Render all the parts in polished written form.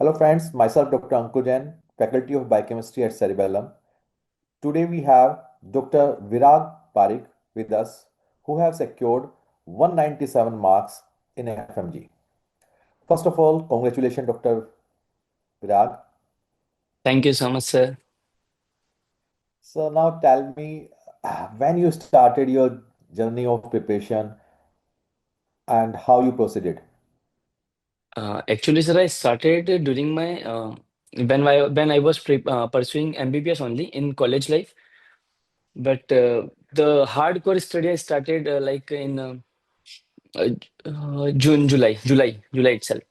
Hello, friends. Myself, Dr. Ankur Jain, Faculty of Biochemistry at Cerebellum. Today, we have Dr. Virag Parikh with us, who have secured 197 marks in FMG. First of all, congratulations, Dr. Virag. Thank you so much, sir. So, now tell me when you started your journey of preparation and how you proceeded. Actually, sir, I started during my when I was pursuing MBBS only in college life. But the hardcore study I started like in uh, July itself.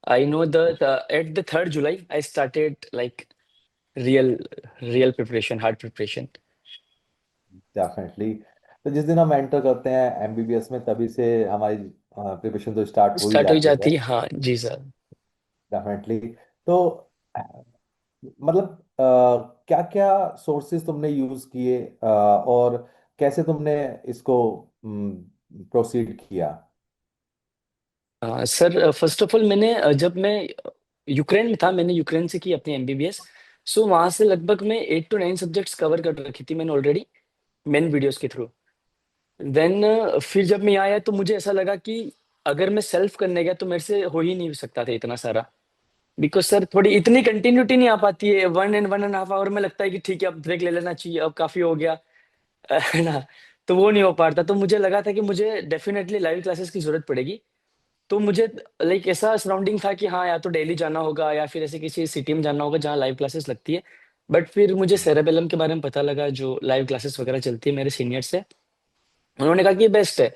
I know that at the 3rd July I started like real real preparation, hard preparation. Definitely. तो जिस दिन हम enter करते हैं MBBS में तभी से हमारी प्रिपरेशन तो स्टार्ट हो ही स्टार्ट हो जाती है। जाती है, हाँ जी सर। डेफिनेटली। तो मतलब क्या क्या सोर्सेज तुमने यूज किए और कैसे तुमने इसको प्रोसीड किया। सर फर्स्ट ऑफ ऑल मैंने जब मैं यूक्रेन में था, मैंने यूक्रेन से की अपनी एमबीबीएस। सो वहां से लगभग मैं 8 to 9 सब्जेक्ट्स कवर कर रखी थी मैंने ऑलरेडी, मेन वीडियोस के थ्रू। देन फिर जब मैं यहाँ आया तो मुझे ऐसा लगा कि अगर मैं सेल्फ करने गया तो मेरे से हो ही नहीं सकता था इतना सारा। बिकॉज सर थोड़ी इतनी कंटिन्यूटी नहीं आ पाती है, 1 and 1.5 आवर में लगता है कि ठीक है अब ब्रेक ले लेना चाहिए, अब काफी हो गया। है ना। तो वो नहीं हो पाता, तो मुझे लगा था कि मुझे डेफिनेटली लाइव क्लासेस की जरूरत पड़ेगी। तो मुझे लाइक ऐसा सराउंडिंग था कि हाँ या तो डेली जाना होगा या फिर ऐसे किसी सिटी में जाना होगा जहाँ लाइव क्लासेस लगती है। बट फिर मुझे सेरेबेलम के बारे में पता लगा, जो लाइव क्लासेस वगैरह चलती है मेरे सीनियर से। उन्होंने कहा कि ये बेस्ट है।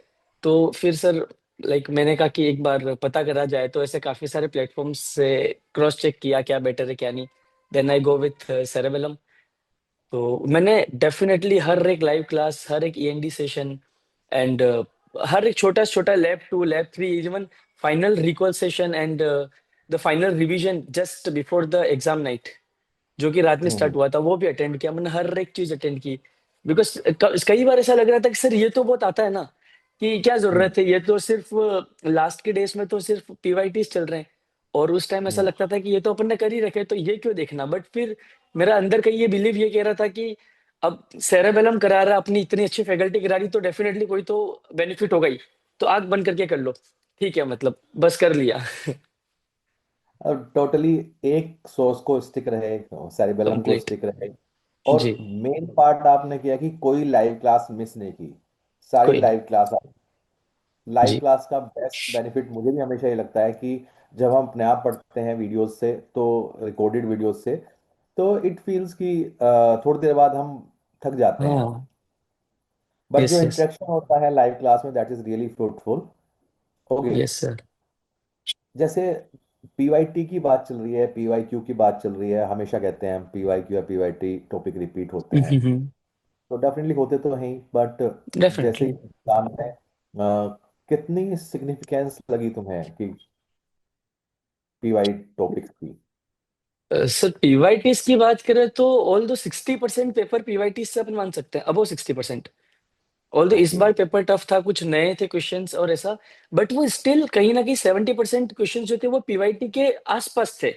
तो फिर सर लाइक मैंने कहा कि एक बार पता करा जाए, तो ऐसे काफी सारे प्लेटफॉर्म्स से क्रॉस चेक किया क्या बेटर है क्या नहीं। Then I go with Cerebellum. तो मैंने डेफिनेटली हर एक लाइव क्लास, हर एक ईएनडी सेशन एंड हर एक छोटा से छोटा lab 2 lab 3, even final recall session and the final revision just before the exam night, जो कि रात में स्टार्ट हम्म। हुआ था, वो भी अटेंड किया मैंने, हर एक चीज अटेंड की। बिकॉज कई बार ऐसा लग रहा था कि सर ये तो बहुत आता है ना, कि क्या हम्म। जरूरत है, ये तो सिर्फ लास्ट के डेज में तो सिर्फ पीवाईटीज चल रहे हैं। और उस टाइम ऐसा हम्म। लगता था कि ये तो अपन ने कर ही रखे, तो ये क्यों देखना। बट फिर मेरा अंदर का ये बिलीव ये कह रहा था कि अब सेरेबेलम करा रहा, अपनी इतनी अच्छी फैकल्टी करा रही, तो डेफिनेटली कोई तो बेनिफिट होगा ही। तो आंख बंद करके कर लो, ठीक है, मतलब बस कर लिया। अब टोटली एक सोर्स को स्टिक रहे, सेरिबेलम को कंप्लीट। स्टिक रहे। और जी। मेन पार्ट आपने किया कि कोई लाइव क्लास मिस नहीं की। सारी कोई। Live class. लाइव जी। क्लास का बेस्ट बेनिफिट मुझे भी हमेशा ये लगता है कि जब हम अपने आप पढ़ते हैं वीडियोस से, तो रिकॉर्डेड वीडियोस से, तो इट फील्स कि थोड़ी देर बाद हम थक जाते हैं। हाँ। बट यस जो यस। इंटरेक्शन होता है लाइव क्लास में, that is really fruitful. Okay. Yes sir. जैसे पीवाईटी की बात चल रही है, पीवाईक्यू की बात चल रही है, हमेशा कहते हैं पीवाईक्यू या पीवाईटी टॉपिक रिपीट होते हैं। तो डेफिनेटली होते तो हैं, बट जैसे ही डेफिनेटली। एग्जाम में कितनी सिग्निफिकेंस लगी तुम्हें कि पीवाई टॉपिक्स की। सर पीवाईटीज की बात करें तो ऑल दो 60% पेपर पीवाईटीज से अपन मान सकते हैं, अबो 60%। ऑल दो इस ओके। बार पेपर टफ था, कुछ नए थे क्वेश्चंस और ऐसा। बट वो स्टिल कहीं ना कहीं 70% क्वेश्चन जो थे वो पीवाईटी के आसपास थे।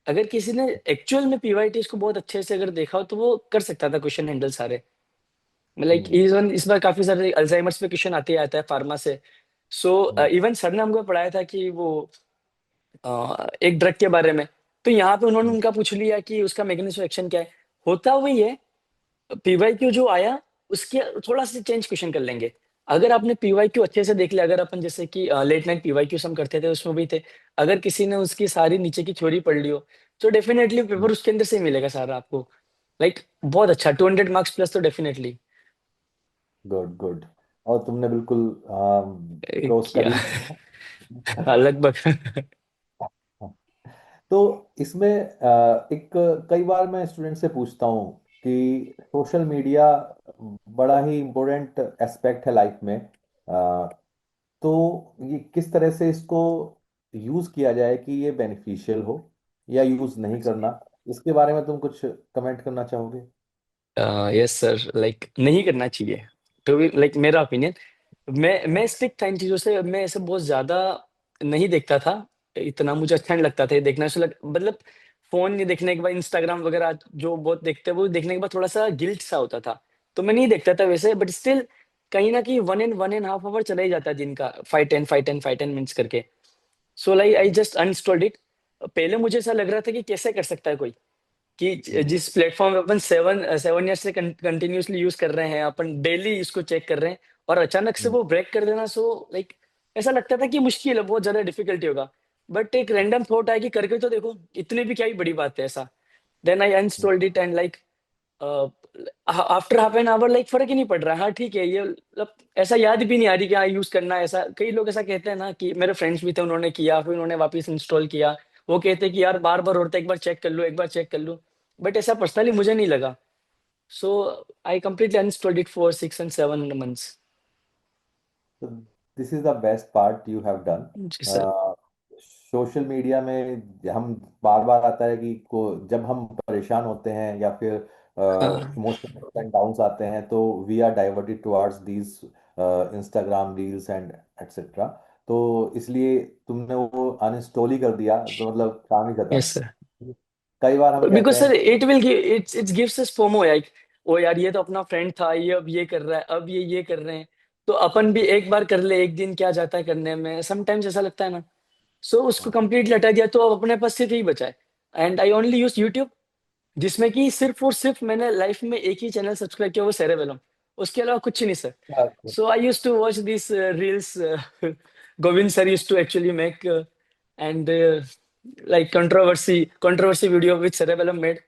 अगर किसी ने एक्चुअल में पीवाईटीज को बहुत अच्छे से अगर देखा हो तो वो कर सकता था क्वेश्चन हैंडल सारे। लाइक हम्म। इवन इस बार काफी सारे अल्जाइमर्स पे क्वेश्चन आते ही आता है फार्मा से। सो हम्म। इवन सर ने हमको पढ़ाया था कि वो एक ड्रग के बारे में। तो यहाँ पे उन्होंने हम्म। उनका पूछ लिया कि उसका मैकेनिज्म एक्शन क्या है। होता वही है, पीवाईक्यू जो आया उसके थोड़ा सा चेंज क्वेश्चन कर लेंगे। अगर आपने पीवाईक्यू अच्छे से देख लिया, अगर अपन जैसे कि लेट नाइट पीवाईक्यू हम करते थे उसमें भी थे, अगर किसी ने उसकी सारी नीचे की थ्योरी पढ़ ली हो, तो डेफिनेटली पेपर उसके अंदर से ही मिलेगा सारा आपको। लाइक बहुत अच्छा, 200 मार्क्स प्लस तो डेफिनेटली। Good good. और तुमने बिल्कुल क्रॉस कर क्या। ही लिया। हाँ, लगभग। तो इसमें एक कई बार मैं स्टूडेंट से पूछता हूँ कि सोशल मीडिया बड़ा ही इम्पोर्टेंट एस्पेक्ट है लाइफ में। तो ये किस तरह से इसको यूज किया जाए कि ये बेनिफिशियल हो या यूज नहीं करना, इसके बारे में तुम कुछ कमेंट करना चाहोगे। यस सर, लाइक नहीं करना चाहिए। तो भी लाइक मेरा ओपिनियन, मैं स्ट्रिक्ट था इन चीजों से, मैं ऐसे बहुत ज्यादा नहीं देखता था। इतना मुझे अच्छा नहीं लगता था ये देखना। ऐसा मतलब फोन नहीं देखने के बाद इंस्टाग्राम वगैरह जो बहुत देखते हैं वो देखने के बाद थोड़ा सा गिल्ट सा होता था। तो मैं नहीं देखता था वैसे, बट स्टिल कहीं ना कहीं 1 and 1.5 आवर चला ही जाता है दिन का, 5 10 5 10 5 10 मिनट्स करके। So like I just uninstalled it. पहले मुझे ऐसा लग रहा था कि कैसे कर सकता है कोई, कि हम्म, जिस प्लेटफॉर्म पे अपन 7 7 ईयर से कंटिन्यूअसली यूज कर रहे हैं, अपन डेली इसको चेक कर रहे हैं, और अचानक से हम्म, वो ब्रेक कर देना, सो लाइक ऐसा लगता था कि मुश्किल है, बहुत ज्यादा डिफिकल्टी होगा। बट एक रैंडम थॉट आया कि करके तो देखो, इतनी भी क्या ही बड़ी बात है ऐसा। Then I hmm. Uninstalled it and like after half an hour like फर्क ही नहीं पड़ रहा है। हाँ ठीक है, ये मतलब ऐसा याद भी नहीं आ रही कि हाँ यूज करना है ऐसा। कई लोग ऐसा कहते हैं ना, कि मेरे फ्रेंड्स भी थे, उन्होंने किया फिर उन्होंने वापस इंस्टॉल किया। वो कहते हैं कि यार बार बार होता है, एक बार चेक कर लो, एक बार चेक कर लो। बट ऐसा पर्सनली मुझे नहीं लगा। So I completely uninstalled it for 6 and 7 months। So this is the best part you have done. जी सर। सोशल मीडिया में हम बार बार आता है कि जब हम परेशान होते हैं या फिर हाँ। इमोशनल अप एंड डाउन्स आते हैं तो we are diverted towards these Instagram reels and etcetera. तो इसलिए तुमने वो अनइंस्टॉल ही कर दिया तो मतलब काम ही यस सर। खत्म। कई बार हम बिकॉज कहते हैं सर कि it will give it's gives us FOMO like, ओ यार ये तो अपना फ्रेंड था, ये अब ये कर रहा है, अब ये कर रहे हैं, तो अपन भी एक बार कर ले, एक दिन क्या जाता है करने में, समटाइम्स ऐसा लगता है ना। सो उसको हाँ, कंप्लीटली हटा दिया, तो अब अपने पास सिर्फ यही बचा है। And I only use YouTube, जिसमें कि सिर्फ और सिर्फ मैंने लाइफ में एक ही चैनल सब्सक्राइब किया, वो सेरेबेलम। उसके अलावा कुछ नहीं सर। अच्छा, So I used to watch these reels. Govind sir used to actually make and like controversy video which Cerebellum made,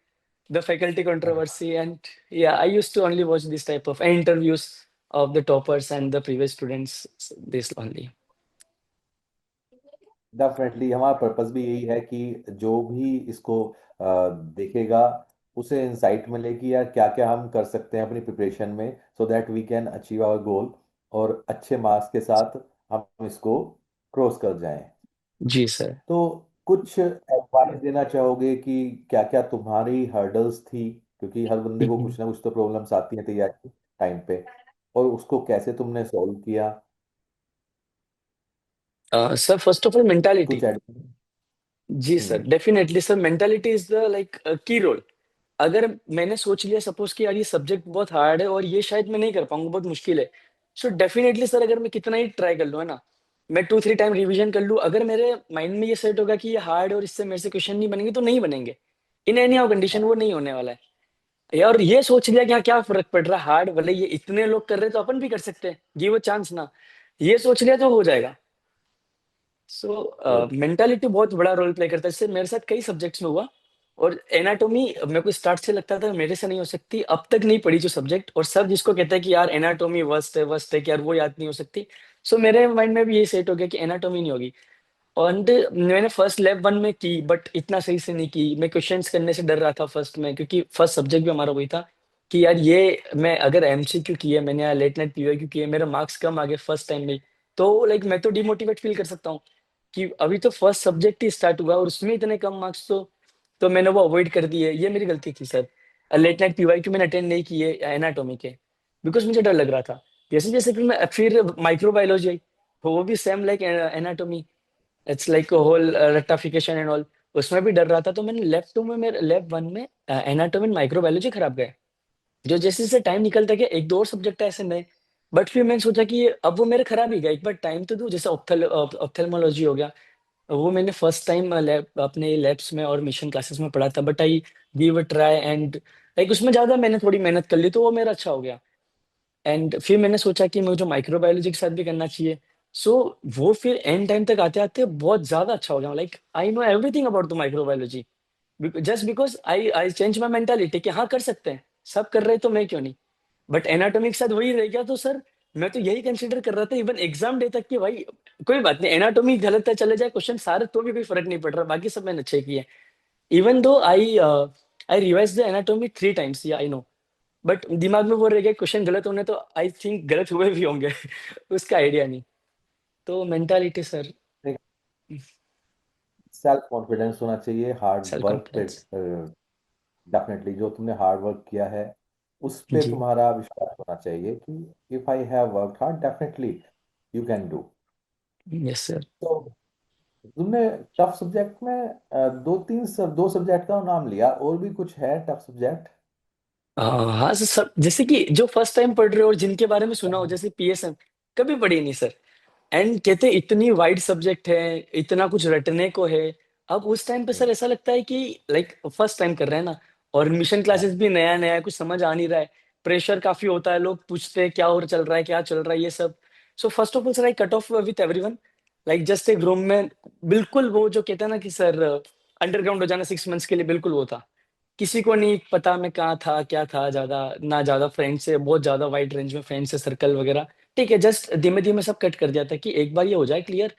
the faculty controversy, and yeah, I used to only watch this type of interviews of the toppers and the previous students. This only. Definitely हमारा purpose भी यही है कि जो भी इसको देखेगा उसे इंसाइट मिले कि यार क्या क्या हम कर सकते हैं अपनी प्रिपरेशन में so that we can achieve our goal और अच्छे मार्क्स के साथ हम इसको क्रॉस कर जाएं। जी सर। तो कुछ एडवाइस देना चाहोगे कि क्या क्या तुम्हारी हर्डल्स थी क्योंकि हर बंदे को कुछ ना कुछ तो प्रॉब्लम्स आती हैं तैयारी टाइम पे और उसको कैसे तुमने सॉल्व किया। Sir first of all mentality. कुछ एडवाइस। जी sir, hmm. Definitely sir, mentality is the like key role. अगर मैंने सोच लिया सपोज कि यार ये सब्जेक्ट बहुत हार्ड है और ये शायद मैं नहीं कर पाऊंगा, बहुत मुश्किल है, सो डेफिनेटली सर अगर मैं कितना ही ट्राई कर लूँ, है ना, मैं 2 3 टाइम रिवीजन कर लूँ, अगर मेरे माइंड में ये सेट होगा कि ये हार्ड है और इससे मेरे से क्वेश्चन नहीं बनेंगे, तो नहीं बनेंगे। इन एनी हाउ कंडीशन वो नहीं होने वाला है। और ये सोच लिया कि हाँ क्या फर्क पड़ रहा है, हार्ड भले ये इतने लोग कर रहे हैं तो अपन भी कर सकते हैं, गिव अ चांस ना। ये सोच लिया तो हो जाएगा। So good. मेंटालिटी बहुत बड़ा रोल प्ले करता है। इससे मेरे साथ कई सब्जेक्ट्स में हुआ। और एनाटॉमी मेरे को स्टार्ट से लगता था मेरे से नहीं हो सकती, अब तक नहीं पढ़ी जो सब्जेक्ट, और सब जिसको कहता है कि यार एनाटॉमी वर्स्ट है कि यार वो याद नहीं हो सकती। सो मेरे माइंड में भी ये सेट हो गया कि एनाटॉमी नहीं होगी। और मैंने फर्स्ट लैब 1 में की, बट इतना सही से नहीं की। मैं क्वेश्चंस करने से डर रहा था फर्स्ट में, क्योंकि फर्स्ट सब्जेक्ट भी हमारा वही था कि यार ये मैं अगर एमसीक्यू किए मैंने या लेट नाइट पीवाईक्यू किए, मेरे मार्क्स कम आ गए फर्स्ट टाइम में, तो लाइक मैं तो डिमोटिवेट फील कर सकता हूँ कि अभी तो फर्स्ट सब्जेक्ट ही स्टार्ट हुआ और उसमें इतने कम मार्क्स। तो मैंने वो अवॉइड कर दिए, ये मेरी गलती थी सर। लेट नाइट पीवाईक्यू मैंने अटेंड नहीं किए एनाटॉमी के, बिकॉज मुझे डर लग रहा था। जैसे जैसे फिर माइक्रोबायोलॉजी आई, वो भी same like anatomy, it's like whole rectification and all. उसमें भी डर रहा था, तो मैंने लैब 2 में, मेरे लैब 1 में एनाटॉमी एंड माइक्रोबायोलॉजी खराब गए। जो जैसे जैसे टाइम निकलता गया, एक दो और सब्जेक्ट ऐसे नए, बट फिर मैंने सोचा कि अब वो मेरे खराब ही गए, एक बार टाइम तो दूं। जैसे ऑप्थेल्मोलॉजी हो गया, वो मैंने फर्स्ट टाइम लैब अपने लैब्स में और मिशन क्लासेस में पढ़ा था, but I give a try and like उसमें ज्यादा मैंने थोड़ी मेहनत कर ली, तो वो मेरा अच्छा हो गया। एंड फिर मैंने सोचा कि मुझे माइक्रो बायोलॉजी के साथ भी करना चाहिए। सो वो फिर एंड टाइम तक आते आते बहुत ज्यादा अच्छा हो गया, like I know everything about the micro biology, just because I I change my mentality कि हाँ कर सकते हैं, सब कर रहे हैं तो मैं क्यों नहीं। बट एनाटॉमी के साथ वही रह गया, तो सर मैं तो यही कंसिडर कर रहा था इवन एग्जाम डे तक कि भाई कोई बात नहीं, एनाटॉमी गलत है चले जाए क्वेश्चन सारे, तो भी कोई फर्क नहीं पड़ रहा, बाकी सब मैंने अच्छे किए। Even though I revise the anatomy 3 times, या आई नो, बट दिमाग में वो रह गया क्वेश्चन गलत होने, तो आई थिंक गलत हुए भी होंगे। उसका आइडिया नहीं। तो मेंटालिटी सर। सेल्फ कॉन्फिडेंस होना चाहिए हार्ड सेल्फ वर्क पे। कॉन्फिडेंस। डेफिनेटली जो तुमने हार्ड वर्क किया है उस पे जी। तुम्हारा विश्वास होना चाहिए कि if I have worked hard definitely you can do. Yes sir. तुमने टफ सब्जेक्ट में दो सब्जेक्ट का नाम लिया, और भी कुछ है टफ सब्जेक्ट? हाँ सर, जैसे कि जो फर्स्ट टाइम पढ़ रहे हो और जिनके बारे में सुना हो, जैसे पीएसएम कभी पढ़ी नहीं सर। एंड कहते हैं इतनी वाइड सब्जेक्ट है, इतना कुछ रटने को है। अब उस टाइम पे सर ऐसा लगता है कि लाइक फर्स्ट टाइम कर रहे हैं ना, और मिशन क्लासेस भी नया नया है, कुछ समझ आ नहीं रहा है। प्रेशर काफी होता है, लोग पूछते हैं क्या और चल रहा है, क्या चल रहा है, ये सब। So first of all sir I cut off with everyone, like just एक रूम में। बिल्कुल वो जो कहते हैं ना कि सर अंडरग्राउंड हो जाना 6 मंथ्स के लिए, बिल्कुल वो था। किसी को नहीं पता मैं कहाँ था, क्या था, ज्यादा ना ज्यादा फ्रेंड्स है, बहुत ज्यादा वाइड रेंज में फ्रेंड्स है, सर्कल वगैरह। ठीक है, जस्ट धीमे धीमे सब कट कर दिया था कि एक बार ये हो जाए क्लियर,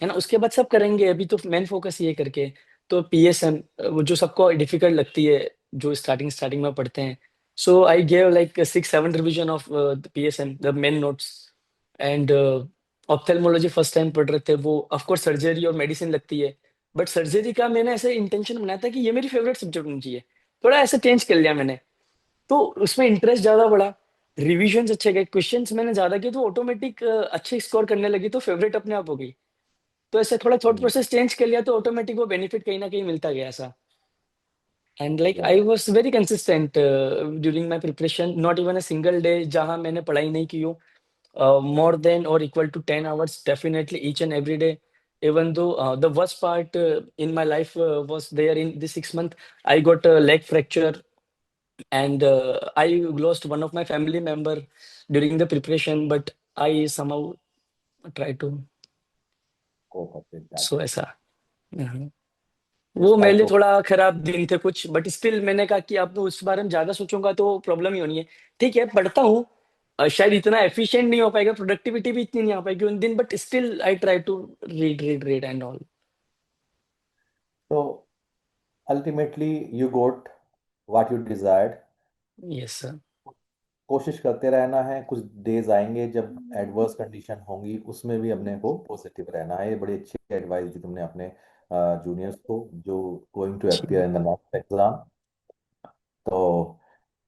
है ना, उसके बाद सब करेंगे। अभी तो मेन फोकस ये करके। तो पीएसएम वो जो सबको डिफिकल्ट लगती है, जो स्टार्टिंग स्टार्टिंग में पढ़ते हैं। So I gave like 6-7 revision of PSM, the main notes. And ophthalmology first time पढ़ रहे थे, वो ऑफ कोर्स सर्जरी और मेडिसिन लगती है। बट सर्जरी का मैंने ऐसे इंटेंशन बनाया था कि ये मेरी फेवरेट सब्जेक्ट होनी चाहिए। थोड़ा ऐसे चेंज कर लिया मैंने, तो उसमें इंटरेस्ट ज्यादा बढ़ा। रिविजन्स अच्छे गए, क्वेश्चंस मैंने ज्यादा किए, तो ऑटोमेटिक अच्छे स्कोर करने लगी, तो फेवरेट अपने आप हो गई। तो ऐसे थोड़ा थॉट प्रोसेस चेंज कर लिया, तो ऑटोमेटिक वो बेनिफिट कहीं ना कहीं मिलता गया ऐसा। And like I right. Was very consistent during my preparation, not even a single day जहां मैंने पढ़ाई नहीं की हो। More than or equal to 10 hours definitely each and every day. Even though the worst part in my life was there in this 6 month, I got a leg fracture, and I lost one of my family member during the preparation, but I somehow try to, cope up with so that. ऐसा। Hmm. वो मेरे despite लिए of. थोड़ा खराब दिन थे कुछ, but still मैंने कहा कि अब उस बारे में ज्यादा सोचूंगा तो प्रॉब्लम ही होनी है। ठीक है, पढ़ता हूँ। शायद इतना एफिशिएंट नहीं हो पाएगा, प्रोडक्टिविटी भी इतनी नहीं आ पाएगी उन दिन, but still I try to read read read and all. तो ultimately you got what you desired. Yes sir. कोशिश करते रहना है, कुछ डेज आएंगे जब एडवर्स कंडीशन होंगी, उसमें भी अपने को पॉजिटिव रहना है। ये बड़ी अच्छी एडवाइस दी तुमने अपने जूनियर्स को जो गोइंग टू जी। Appear in the next exam. तो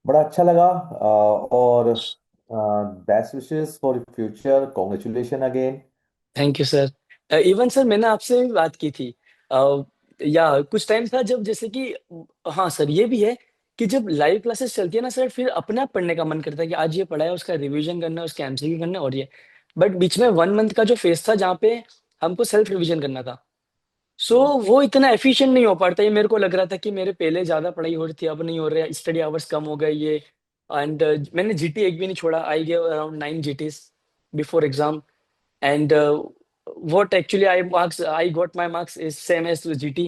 बड़ा अच्छा लगा, और best wishes for future, congratulation again. Thank you sir. Even sir मैंने आपसे भी बात की थी, या कुछ टाइम था जब जैसे कि, हाँ सर ये भी है कि जब लाइव क्लासेस चलती है ना सर, फिर अपने आप पढ़ने का मन करता है कि आज ये पढ़ा है, उसका रिवीजन करना है, उसके एमसीक्यू करना है, और ये। बट बीच में 1 मंथ का जो फेज था जहाँ पे हमको सेल्फ रिवीजन करना था, सो वो इतना एफिशिएंट नहीं हो पाता। ये मेरे को लग रहा था कि मेरे पहले ज्यादा पढ़ाई हो रही थी, अब नहीं हो रहा है, स्टडी आवर्स कम हो गए ये। एंड मैंने जीटी एक भी नहीं छोड़ा, I gave around 9 जीटीज before exam. And what actually I got my marks is same as GT,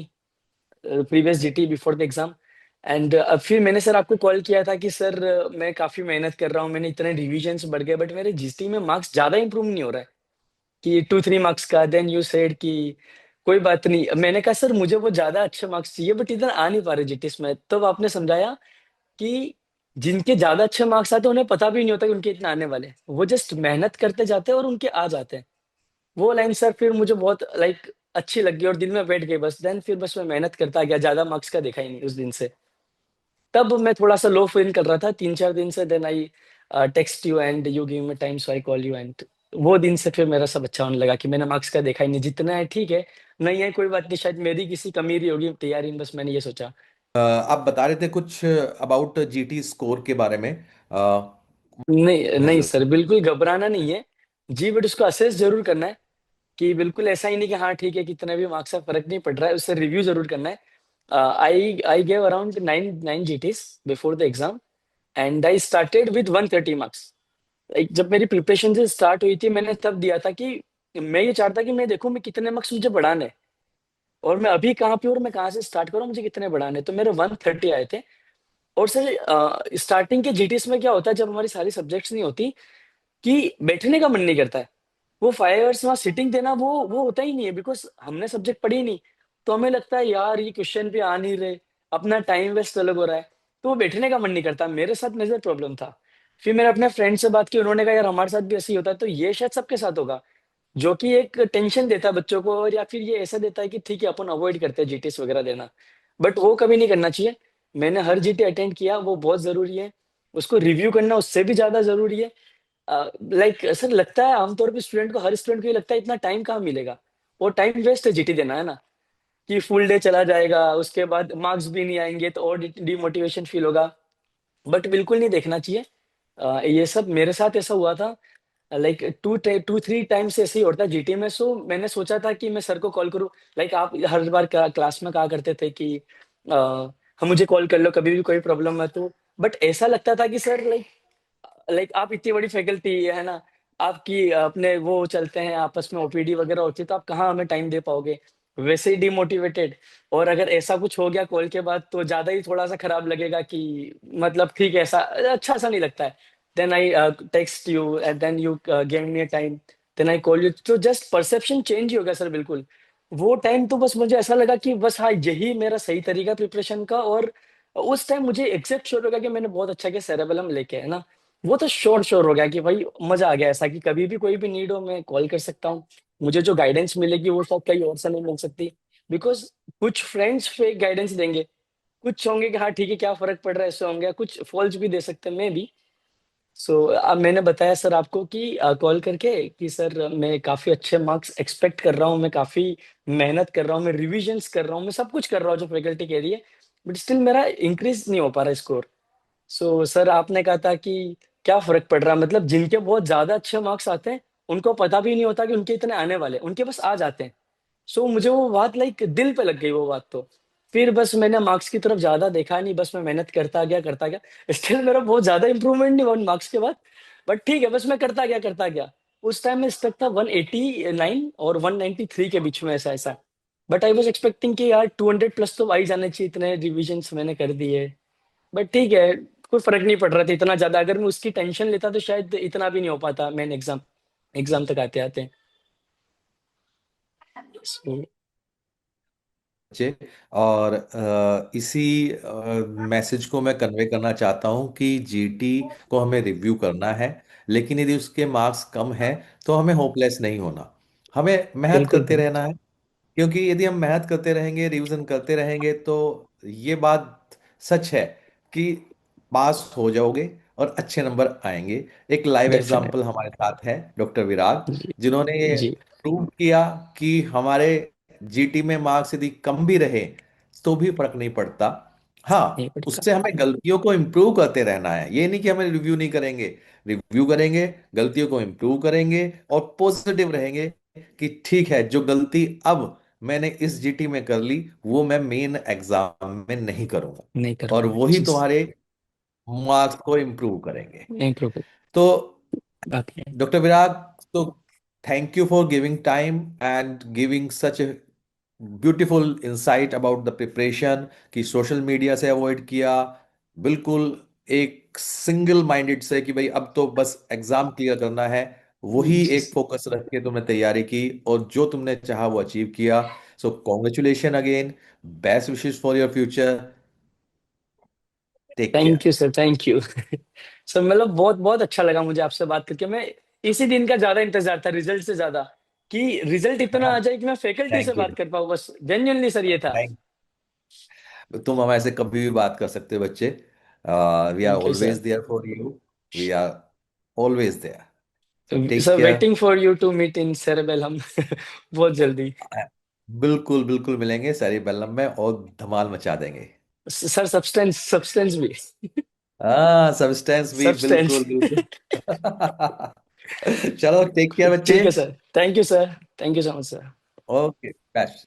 previous GT before the exam. And अब फिर मैंने सर आपको कॉल किया था कि सर मैं काफी मेहनत कर रहा हूँ, मैंने इतने रिविजन्स बढ़ गए, बट मेरे जीटी में मार्क्स ज्यादा इंप्रूव नहीं हो रहा है कि 2-3 मार्क्स का। देन यू सेड कि कोई बात नहीं। मैंने कहा सर मुझे वो ज्यादा अच्छे मार्क्स चाहिए, बट इधर आ नहीं पा रहे जीटीस में। तब आपने समझाया कि जिनके ज्यादा अच्छे मार्क्स आते हैं उन्हें पता भी नहीं होता कि उनके इतने आने वाले हैं, वो जस्ट मेहनत करते जाते हैं और उनके आ जाते हैं। वो लाइन सर फिर मुझे बहुत लाइक अच्छी लगी और दिल में बैठ गई बस। देन फिर बस मैं मेहनत करता गया, ज्यादा मार्क्स का देखा ही नहीं उस दिन से। तब मैं थोड़ा सा लो फील कर रहा था 3-4 दिन से। Then I text you and you give me time, so I call you. And वो दिन से फिर मेरा सब अच्छा होने लगा कि मैंने मार्क्स का देखा ही नहीं, जितना है ठीक है, नहीं है कोई बात नहीं, शायद मेरी किसी कमी रही होगी तैयारी में, बस मैंने ये सोचा। आप बता रहे थे कुछ अबाउट जीटी स्कोर के बारे में। नहीं नहीं हेलो। सर, बिल्कुल घबराना नहीं है जी, बट उसको असेस जरूर करना है। कि बिल्कुल ऐसा ही नहीं कि हाँ ठीक है कितने भी मार्क्स का फर्क नहीं पड़ रहा है, उससे रिव्यू जरूर करना है। I gave around 9 जीटीज before the exam, and I started with 130 marks. जब मेरी प्रिपरेशन से स्टार्ट हुई थी, मैंने तब दिया था कि मैं ये चाहता कि मैं देखूं मैं कितने मार्क्स मुझे बढ़ाने हैं, और मैं अभी कहाँ पे हूँ और मैं कहाँ से स्टार्ट करूँ, मुझे कितने बढ़ाने हैं। तो मेरे 130 आए थे। और सर स्टार्टिंग के जीटीस में क्या होता है, जब हमारी सारी सब्जेक्ट्स नहीं होती, कि बैठने का मन नहीं करता है। वो 5 आवर्स वहां सिटिंग देना वो होता ही नहीं है, बिकॉज हमने सब्जेक्ट पढ़ी ही नहीं। तो हमें लगता है यार ये क्वेश्चन भी आ नहीं रहे, अपना टाइम वेस्ट अलग हो रहा है। तो वो बैठने का मन नहीं करता, मेरे साथ मेजर प्रॉब्लम था। फिर मैंने अपने फ्रेंड से बात की, उन्होंने कहा यार हमारे साथ भी ऐसे ही होता है, तो ये शायद सबके साथ होगा। जो कि एक टेंशन देता है बच्चों को, और या फिर ये ऐसा देता है कि ठीक है अपन अवॉइड करते हैं जीटीएस वगैरह देना, बट वो कभी नहीं करना चाहिए। मैंने हर जीटी अटेंड किया, वो बहुत जरूरी है। उसको रिव्यू करना उससे भी ज्यादा जरूरी है। लाइक सर लगता है आमतौर पे स्टूडेंट को, हर स्टूडेंट को ये लगता है इतना टाइम कहाँ मिलेगा, वो टाइम वेस्ट है जीटी देना, है ना? कि फुल डे चला जाएगा, उसके बाद मार्क्स भी नहीं आएंगे तो और डिमोटिवेशन फील होगा। बट बिल्कुल नहीं देखना चाहिए। ये सब मेरे साथ ऐसा हुआ था, लाइक 2-3 टाइम्स ऐसे ही होता है जीटी में। सो मैंने सोचा था कि मैं सर को कॉल करूं। लाइक आप हर बार क्लास में कहा करते थे कि हम मुझे कॉल कर लो कभी भी कोई प्रॉब्लम है तो। बट ऐसा लगता था कि सर लाइक आप इतनी बड़ी फैकल्टी है ना, आपकी अपने वो चलते हैं आपस में ओपीडी वगैरह होती है, तो आप कहाँ हमें टाइम दे पाओगे? वैसे ही डिमोटिवेटेड। और अगर ऐसा कुछ हो गया कॉल के बाद तो ज्यादा ही थोड़ा सा खराब लगेगा कि मतलब ठीक है, ऐसा अच्छा सा नहीं लगता है। Then I text you and then you give me a time, then I call you. तो जस्ट परसेप्शन चेंज ही हो गया सर बिल्कुल। वो टाइम तो बस मुझे ऐसा लगा कि बस हाँ यही मेरा सही तरीका प्रिपरेशन का। और उस टाइम मुझे एग्जैक्ट श्योर हो गया कि मैंने बहुत अच्छा किया सेरेबेलम लेके, है ना? वो तो श्योर श्योर हो गया कि भाई मजा आ गया, ऐसा कि कभी भी कोई भी नीड हो मैं कॉल कर सकता हूँ। मुझे जो गाइडेंस मिलेगी वो शायद कहीं और से नहीं मिल सकती। बिकॉज कुछ फ्रेंड्स फेक गाइडेंस देंगे, कुछ होंगे कि हाँ ठीक है क्या फर्क पड़ रहा है, ऐसे होंगे, कुछ फॉल्स भी दे सकते हैं मे बी। सो अब मैंने बताया सर आपको कि कॉल करके कि सर मैं काफी अच्छे मार्क्स एक्सपेक्ट कर रहा हूँ, मैं काफी मेहनत कर रहा हूँ, मैं रिविजन्स कर रहा हूँ, मैं सब कुछ कर रहा हूँ जो फैकल्टी कह रही है, बट स्टिल मेरा इंक्रीज नहीं हो पा रहा स्कोर। सो सर आपने कहा था कि क्या फर्क पड़ रहा है, मतलब जिनके बहुत ज्यादा अच्छे मार्क्स आते हैं उनको पता भी नहीं होता कि उनके इतने आने वाले हैं, उनके बस आ जाते हैं। सो मुझे वो बात लाइक दिल पे लग गई वो बात तो। फिर बस मैंने मार्क्स की तरफ ज्यादा देखा नहीं, बस मैं मेहनत करता गया करता गया। स्टिल मेरा बहुत ज्यादा इंप्रूवमेंट नहीं हुआ उन मार्क्स के बाद। बट ठीक है, बस मैं करता गया करता गया। उस टाइम में स्टक था 189 और 193 के बीच में, ऐसा ऐसा। बट आई वॉज एक्सपेक्टिंग कि यार 200 प्लस तो आ ही जाने चाहिए, इतने रिविजन्स मैंने कर दिए। बट ठीक है, कोई फर्क नहीं पड़ रहा था इतना ज्यादा। अगर मैं उसकी टेंशन लेता तो शायद इतना भी नहीं हो पाता मेन एग्जाम एग्जाम तक आते आते। So, बच्चे। और इसी मैसेज को मैं कन्वे करना चाहता हूँ कि जीटी को हमें रिव्यू करना है, लेकिन यदि उसके मार्क्स कम हैं तो हमें होपलेस नहीं होना, हमें मेहनत बिल्कुल करते बिल्कुल। रहना है। क्योंकि यदि हम मेहनत करते रहेंगे, रिवीजन करते रहेंगे, तो ये बात सच है कि पास हो जाओगे और अच्छे नंबर आएंगे। एक लाइव डेफिनेट। एग्जाम्पल हमारे साथ है डॉक्टर विराग, जी जिन्होंने ये जी। प्रूव किया कि हमारे जीटी में मार्क्स यदि कम भी रहे तो भी फर्क नहीं पड़ता। हाँ, नहीं पड़ता। उससे हमें गलतियों को इम्प्रूव करते रहना है। ये नहीं कि हमें रिव्यू नहीं करेंगे, रिव्यू करेंगे, गलतियों को इम्प्रूव करेंगे और पॉजिटिव रहेंगे कि ठीक है, जो गलती अब मैंने इस जीटी में कर ली वो मैं मेन एग्जाम में नहीं करूंगा, नहीं और करूंगा वही जी। तुम्हारे मार्क्स को इम्प्रूव करेंगे। इम्प्रूव। तो बाकी डॉक्टर विराग, तो thank you for giving time and giving such a beautiful insight about the preparation, कि सोशल मीडिया से अवॉइड किया, बिल्कुल एक सिंगल माइंडेड से कि भाई अब तो बस एग्जाम क्लियर करना है, वही जी एक फोकस रख के तुमने तैयारी की और जो तुमने चाहा वो अचीव किया। So congratulation again, best wishes for your future, take thank care. You sir, thank you. Sir मतलब बहुत बहुत अच्छा लगा मुझे आपसे बात करके। मैं इसी दिन का ज्यादा इंतजार था रिजल्ट से ज्यादा, कि रिजल्ट इतना आ जाए कि मैं फैकल्टी से थैंक बात यू। कर पाऊँ, बस जेन्युइनली सर ये था। तुम हम ऐसे कभी भी बात कर सकते हो बच्चे। We are thank you always sir. There for you, we are always there. So take sir care. Waiting for you to meet in Cerebellum बहुत जल्दी। बिल्कुल बिल्कुल मिलेंगे सारी बेल्लम में और धमाल मचा देंगे। सर सब्सटेंस सब्सटेंस भी। हाँ, सब्सटेंस भी, सब्सटेंस। बिल्कुल बिल्कुल। चलो, टेक केयर बच्चे। ठीक है sir, thank you sir, thank you so much sir. Okay, best.